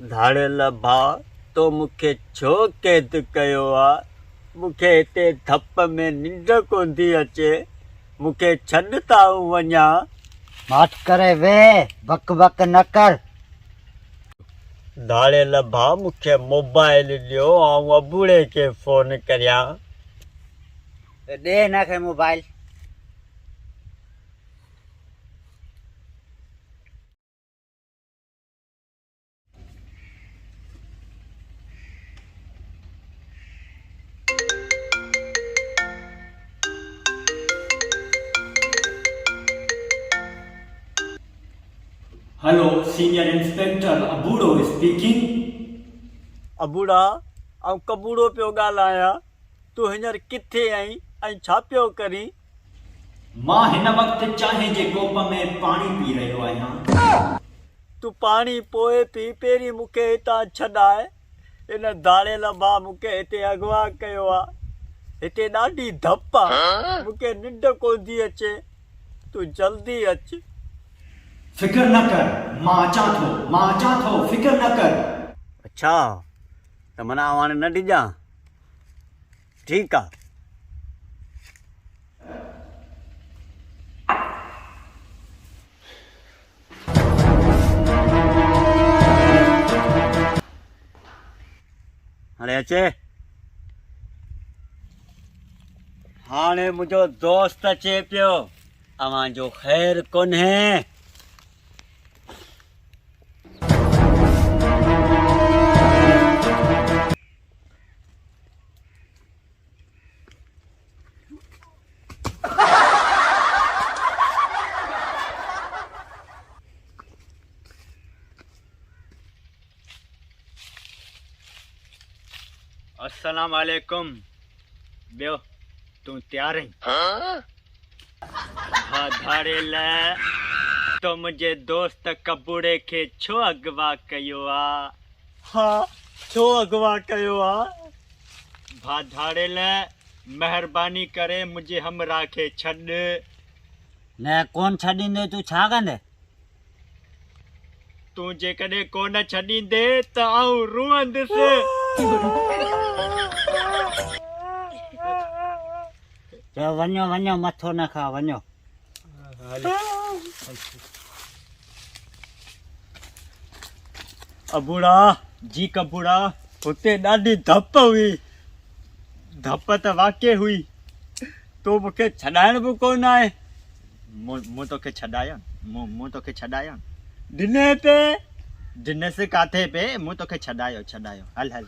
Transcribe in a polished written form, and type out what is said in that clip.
धाड़ेल भाउ तो मूंखे छो कैद कयो आहे। मूंखे हिते धप में निंड कोन थी अचे। मूंखे छॾ त वञा। मत करे वे, बक बक न कर। धाड़ेल भाउ मूंखे मोबाइल ॾियो, ऐं अबूड़े खे फ़ोन करियां। दे न खे mobile. Hello, senior inspector Aburo speaking. अबूड़ा, ऐं कबूड़ो पियो ॻाल्हायां। तूं हींअर किथे आहीं ऐं छा पियो करीं? मां हिन वक़्तु चांहि जे कोप में पाणी पी रहियो आहियां। तूं पाणी पोइ पी, पहिरीं मूंखे हितां छॾाए। इन धाड़ेल भाउ मूंखे हिते अगवा कयो आहे। हिते ॾाढी धप आहे, मूंखे निंड कोन थी अचे। तूं जल्दी अच। फिकर न कर, मां अचां थो, फिकर न कर। अच्छा, त माना हाणे न ॾिजां? ठीकु आहे। हाणे अचे। हाणे मुंहिंजो दोस्त अचे पियो, अव्हां जो ख़ैर कोन्हे। अस्सलाम वालेकुम। ॿियो तूं तैयार आहीं? हा धाड़ेल, तो मुंहिंजे दोस्त कबूड़े खे छो अगवा कयो आहे? हा, छो अगवा कयो आहे? भा धाड़ेल, महिरबानी करे मुंहिंजे हमरा खे छॾ। न कोन छॾींदे तूं छा कंदे? तूं जेकॾहिं कोन छॾींदे त आऊं रुअंदुसि। चलो वञो वञो, मथो न खा, वञो। अबूड़ा जी, कबूड़ा हुते ॾाढी धप हुई। धप त वाक़ई हुई। तूं मूंखे छॾाइण बि कोन आहे। मूं तोखे छॾायां ॾिने पे। ॾिनसि काथे पे? मूं तोखे छॾायो। हल हल।